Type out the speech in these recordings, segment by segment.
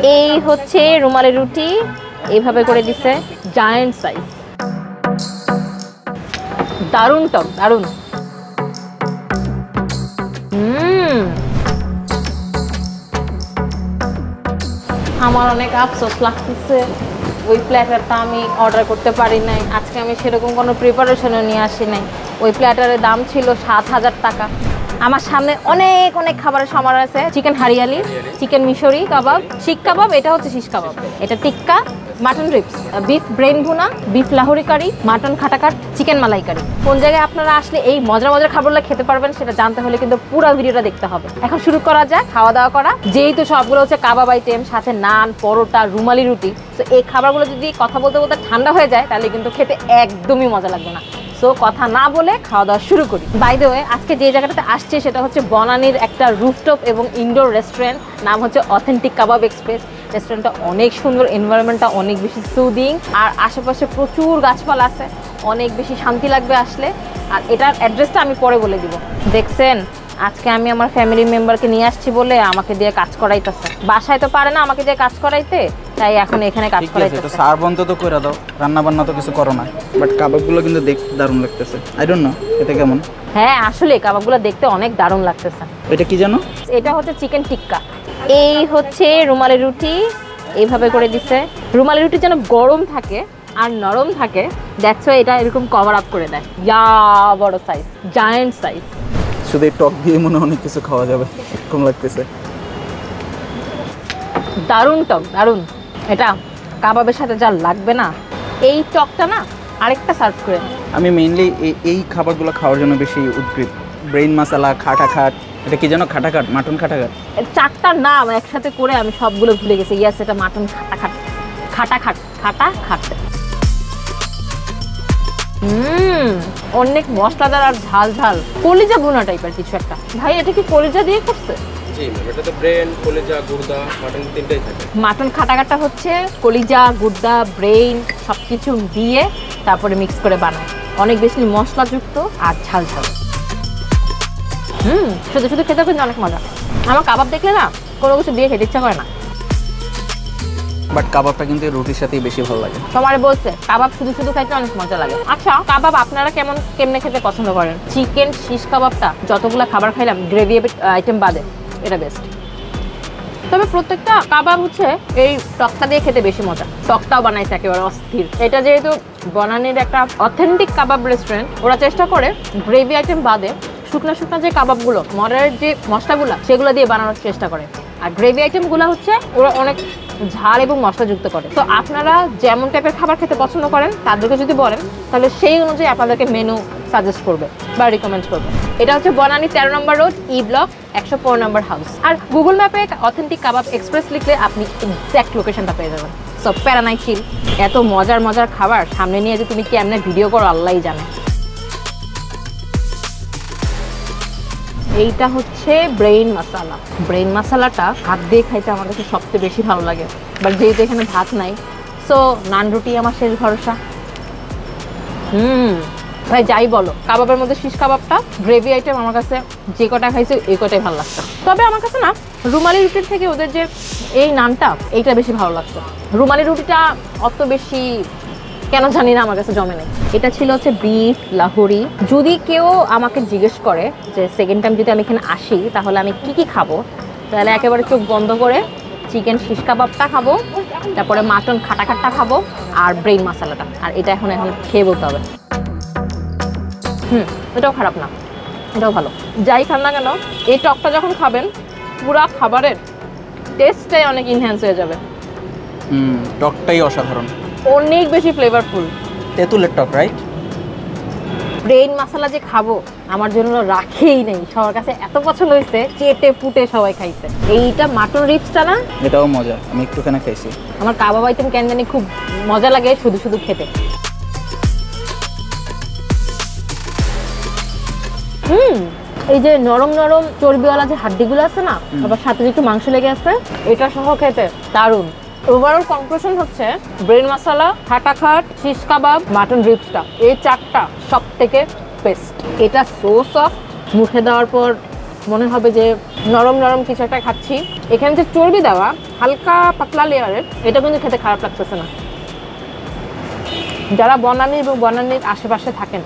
এই হচ্ছে রুমালি রুটি, এইভাবে করে দিছে, জায়ান্ট সাইজ। দারুণ টক, দারুণ। আমার অনেক আফসোস লাগতেছে, ওই প্ল্যাটারটা আমি অর্ডার করতে পারি নাই। আজকে আমি সেরকম কোনো প্রিপারেশনও নিয়ে আসি নাই। ওই প্ল্যাটারের দাম ছিল ৭,০০০ টাকা। আমার সামনে অনেক অনেক খাবারের সমার আছে। চিকেন হারিয়ালি, চিকেন মিশরি কাবাব, শিক কাবাব, এটা হচ্ছে শিশ কাবাব, এটা টিক্কা, মাটন রিপস, বিফ ব্রেন ভুনা, বিফ লাহোরি কারি, মাটন খাটাকাট, চিকেন মালাই কারি। কোন জায়গায় আপনারা আসলে এই মজার মজার খাবারগুলো খেতে পারবেন সেটা জানতে হলে কিন্তু পুরো ভিডিওটা দেখতে হবে। এখন শুরু করা যাক খাওয়া দাওয়া করা। যেহেতু সবগুলো হচ্ছে কাবাব আইটেম, সাথে নান, পরোটা, রুমালি রুটি, তো এই খাবারগুলো যদি কথা বলতে বলতে ঠান্ডা হয়ে যায় তাহলে কিন্তু খেতে একদমই মজা লাগবে না। সো কথা না বলে খাওয়া দাওয়া শুরু করি। বাই দ্য ওয়ে, আজকে যে জায়গাটাতে আসছে সেটা হচ্ছে বনানীর একটা রুফটপ এবং ইনডোর রেস্টুরেন্ট, নাম হচ্ছে অথেন্টিক কাবাব এক্সপ্রেস। রেস্টুরেন্টটা অনেক সুন্দর, এনভায়রনমেন্টটা অনেক বেশি সুদিং, আর আশেপাশে প্রচুর গাছপালা আছে, অনেক বেশি শান্তি লাগবে আসলে। আর এটার অ্যাড্রেসটা আমি পরে বলে দিব। দেখছেন, আজকে আমি আমার ফ্যামিলি মেম্বারকে নিয়ে আসছি বলে আমাকে দিয়ে কাজ করাইতেছে। বাসায় তো পারে না আমাকে দিয়ে কাজ করাইতে, তাই এখন এখানে কাজ করাইতেছে। সার বন্ধ তো করে দাও, রান্না বান্না তো কিছু করো না। বাট কাবাবগুলো কিন্তু দেখতে দারুণ লাগতেছে। আই ডোন্ট নো এটা কেমন। হ্যাঁ, আসলে কাবাবগুলো দেখতে অনেক দারুণ লাগতেছে। এটা কি জানো? এটা হচ্ছে চিকেন টিক্কা। এই হচ্ছে রুমালি রুটি, এইভাবে করে দিছে। রুমালি রুটি যেন গরম থাকে আর নরম থাকে, দ্যাটস ওয়াই এটা এরকম কভার আপ করে দেয়। ইয়া বড় সাইজ, জায়ান্ট সাইজ। শুধু এই টক দিয়ে মনে অনেক কিছু খাওয়া যাবে, এরকম লাগতেছে। দারুণ টক, দারুণ। এটা কাবাবের সাথে যা লাগবে না, এই টকটা না আরেকটা সার্ভ করে। আমি মেইনলি এই খাবারগুলো খাওয়ার জন্য বেশি উদ্গ্রীব। ব্রেইন মশলা, খাটাখাট, এটা কি জানো? খাটাখাট, মাটন খাটাখাট। চারটার নাম একসাথে করে আমি সবগুলো ভুলে গেছি। ইয়াস, এটা মাটন খাটাখাট, খাটাখাট, খাটাখাট। অনেক মশলাদার আর ঝাল ঝাল, কলিজা ভুনা টাইপের কিছু একটা। ভাই, এটা কি কলিজা দিয়ে করছে? জি, এটাতে ব্রেন, কলিজা, গুর্দা, মাটন তিনটাই থাকে। মাটন খাটাকাটা হচ্ছে কলিজা, গুর্দা, ব্রেন সবকিছু দিয়ে তারপরে মিক্স করে বানায়, অনেক বেশি মশলাযুক্ত আর ঝাল ঝাল। শুধু শুধু খেতে কিন্তু অনেক মজা। আমার কাবাব দেখলে না কোনো কিছু দিয়ে খেতে ইচ্ছা করে না। বাট কাবাবটা কিন্তু রুটির সাথেই বেশি ভালো লাগে। সবাই বলছে কাবাব শুধু শুধু খাইতে অনেক মজা লাগে। আচ্ছা, কাবাব আপনারা কেমনে খেতে পছন্দ করেন? চিকেন শিশ কাবাবটা যতগুলো খাবার খাইলাম গ্রেভি আইটেম বাদে এটা বেস্ট। তবে প্রত্যেকটা কাবাব হচ্ছে এই টকটা দিয়ে খেতে বেশি মজা। টকটাও বানাইছে একেবারে অস্থির। এটা যেহেতু বনানীর একটা অথেন্টিক কাবাব রেস্টুরেন্ট, ওরা চেষ্টা করে গ্রেভি আইটেম বাদে শুকনা শুকনা যে কাবাবগুলো, মডারের যে মশলাগুলো, সেগুলো দিয়ে বানানোর চেষ্টা করে। আর গ্রেভি আইটেমগুলো হচ্ছে ওরা অনেক ঝাল এবং মশলাযুক্ত করে। তো আপনারা যেমন টাইপের খাবার খেতে পছন্দ করেন তাদেরকে যদি বলেন তাহলে সেই অনুযায়ী আপনাদেরকে মেনু সাজেস্ট করবে বা রিকমেন্ড করবে। এটা হচ্ছে বনানী 13 নম্বর রোড, ই ব্লক, 104 নম্বর হাউস। আর গুগল ম্যাপে অথেন্টিক কাবাব এক্সপ্রেস লিখলে আপনি এক্স্যাক্ট লোকেশনটা পেয়ে যাবেন। সো প্যারা নাই, চিল। এত মজার মজার খাবার সামনে নিয়ে যে তুমি কেমনে ভিডিও করো আল্লাহই জানে। এইটা হচ্ছে ব্রেইন মশলা। ব্রেইন মশলাটা হাত দিয়ে খাইতে আমার কাছে সবচেয়ে বেশি ভালো লাগে। বাট যেহেতু এখানে ভাত নাই, সো নান রুটি আমার শেষ ভরসা। ভাই যাই বলো, কাবাবের মধ্যে শিশ কাবাবটা গ্রেভি আইটেম আমার কাছে যে কটা খাইছে এই কটাই ভালো লাগছে। তবে আমার কাছে না রুমালি রুটির থেকে ওদের যে এই নানটা, এইটা বেশি ভালো লাগছে। রুমালি রুটিটা অত বেশি কেন জানি না আমার কাছে জমে নেই। এটা ছিল হচ্ছে বিফ লাহোরি। যদি কেউ আমাকে জিজ্ঞেস করে যে সেকেন্ড টাইম যদি আমি এখানে আসি তাহলে আমি কি কি খাবো, তাহলে একেবারে চোখ বন্ধ করে চিকেন শিশ কাবাবটা খাবো, তারপরে মাটন খাটাখাটটা খাবো, আর ব্রেইন মশলাটা। আর এটা এখন খেয়ে বলতে হবে। এটাও খারাপ না, এটাও ভালো। যাই খান না কেন, এই টকটা যখন খাবেন পুরা খাবারের টেস্টটাই অনেক ইনহ্যান্স হয়ে যাবে। টকটাই অসাধারণ, অনেক বেশি ফ্লেভারফুল। তেঁতুলের টক, রাইট? ব্রেইন মশলা যে খাবো আমার জন্য রাখেই নেই, সবার কাছে এত পছন্দ হয়েছে, চেটে পুটে সবাই খাইছে। এইটা মাটন রিপসটা না, এটাও মজা, আমি একটুখানি খাইছি। আমার কাবাব আইটেম কেন জানি খুব মজা লাগে শুধু শুধু খেতে। এই যে নরম নরম চর্বিওয়ালা যে হাড্ডিগুলো আছে না, আবার সাথে একটু মাংস লেগে আছে, এটা সহ খেতে দারুণ। ওভারঅল কনক্লুশন হচ্ছে ব্রেন মশলা, খাটাখাট, শিশ কাবাব, মাটন রিপসটা, এই চারটা সব থেকে বেস্ট। এটা সো সফট, মুখে দেওয়ার পর মনে হবে যে নরম নরম কিছু একটা খাচ্ছি। এখানে যে চর্বি দেওয়া হালকা পাতলা লেয়ারের, এটা কিন্তু খেতে খারাপ লাগতেছে না। যারা বনানী এবং বনানীর আশেপাশে থাকেন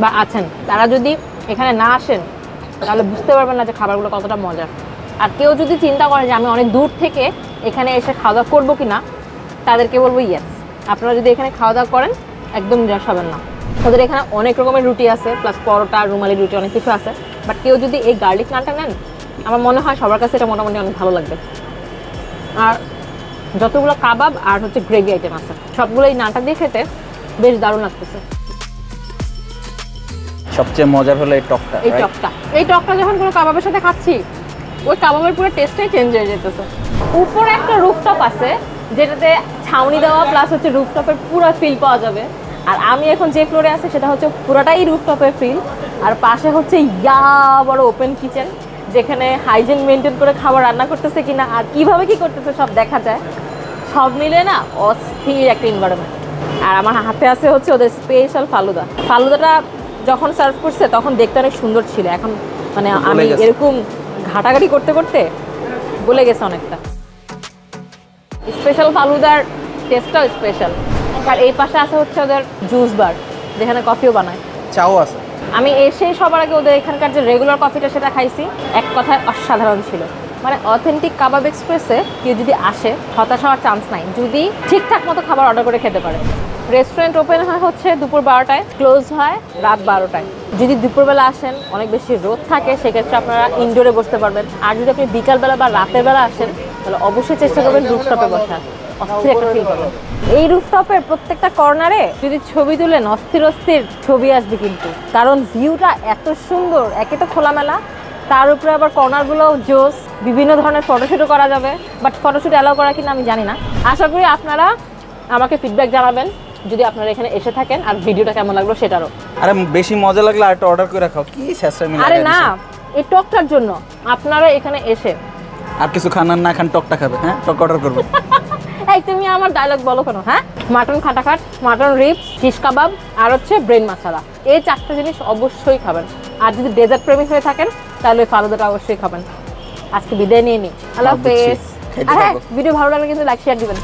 বা আছেন, তারা যদি এখানে না আসেন তাহলে বুঝতে পারবেন না যে খাবারগুলো কতটা মজার। আর কেউ যদি চিন্তা করে যে আমি অনেক দূর থেকে এখানে এসে খাওয়া দাওয়া করবো কিনা, তাদেরকে বলবো ইয়েস, আপনারা যদি এখানে খাওয়া দাওয়া করেন একদম নিরাশ হবেন না। ওদের এখানে অনেক রকমের রুটি আছে, প্লাস পরোটা, রুমালি রুটি, অনেক কিছু আছে। বাট কেউ যদি এই গার্লিক নানটা নেন, আমার মনে হয় সবার কাছে এটা মোটামুটি অনেক ভালো লাগবে। আর যতগুলো কাবাব আর হচ্ছে গ্রেভি আইটেম আছে, সবগুলো এই নানটা দিয়ে খেতে বেশ দারুণ লাগতেছে। সবচেয়ে মজার হলো এই টকটা। এই টকটা যখন কোনো কাবাবের সাথে খাচ্ছি, ওই কাবাবের পুরো টেস্টটাই চেঞ্জ হয়ে যেতেছে। উপরে একটা রুফটপ আছে যেটাতে ছাউনি দেওয়া, প্লাস হচ্ছে রুফটপের পুরো ফিল পাওয়া যাবে। আর আমি এখন যে ফ্লোরে আছি সেটা হচ্ছে পুরোটাই রুফটপের ফিল। আর পাশে হচ্ছে ইয়া বড় ওপেন কিচেন, যেখানে হাইজিন মেনটেন করে খাবার রান্না করতেছে কিনা আর কিভাবে কি করতেছে সব দেখা যায়। সব মিলে না অস্থির একটা এনভায়রনমেন্ট। আর আমার হাতে আছে হচ্ছে ওদের স্পেশাল ফালুদা। ফালুদাটা যখন সার্ভ করছে তখন দেখতে অনেক সুন্দর ছিল, এখন মানে আমি এরকম ঘাটাঘাটি করতে করতে বলে গেছে অনেকটা। স্পেশাল ফালুদার টেস্টটাও স্পেশাল। আর এই পাশে আছে হচ্ছে ওদের জুস বার, যেখানে কফিও বানায়, চাও আছে। আমি এসে সবার আগে ওদের এখানকার যে রেগুলার কফিটা সেটা খাইছি, এক কথায় অসাধারণ ছিল। মানে অথেন্টিক কাবাব এক্সপ্রেসে কেউ যদি আসে হতাশ হওয়ার চান্স নাই, যদি ঠিকঠাক মতো খাবার অর্ডার করে খেতে পারে। রেস্টুরেন্ট ওপেন হয় হচ্ছে দুপুর 12টায়, ক্লোজ হয় রাত 12টায়। যদি দুপুরবেলা আসেন, অনেক বেশি রোদ থাকে, সেক্ষেত্রে আপনারা ইনডোরে বসতে পারবেন। আর যদি আপনি বিকালবেলা বা রাতের বেলা আসেন, তাহলে অবশ্যই চেষ্টা করবেন রুফটপে বসার, অস্থির একটা ফিল পাবেন। এই রুফটপের প্রত্যেকটা কর্নারে যদি ছবি তুলেন অস্থির অস্থির ছবি আসবে কিন্তু, কারণ ভিউটা এত সুন্দর। একে তো খোলামেলা, তার উপরে আবার কর্নারগুলো জোস, বিভিন্ন ধরনের ফটোশ্যুটও করা যাবে। বাট ফটোশ্যুট অ্যালাউ করা কিনা আমি জানি না। আশা করি আপনারা আমাকে ফিডব্যাক জানাবেন যদি আপনারা এখানে এসে থাকেন, আর ভিডিওটা কেমন লাগলো সেটারও। আরে বেশি মজা লাগলে আরেকটা অর্ডার করে রাখো, কি শেষরা মিলে। আরে না, এই টকটার জন্য আপনারা এখানে এসে আর কিছু খান না খান টকটা খাবে। হ্যাঁ, টক অর্ডার করবে। এই তুমি আমার ডায়লগ বলো কেন? হ্যাঁ, মাটন খাটাখাট, মাটন রিবস, শিশ কাবাব আর হচ্ছে ব্রেন মশলা, এই 4টা জিনিস অবশ্যই খাবেন। আর যদি ডেজার্ট প্রেমিক হয়ে থাকেন তাহলে ওই ফালুদাটা অবশ্যই খাবেন। আজকে বিদায় নিয়ে নিই, আল্লাহ হাফেজ। আর হ্যাঁ, ভিডিও ভালো লাগলে কিন্তু লাইক শেয়ার দিবেন।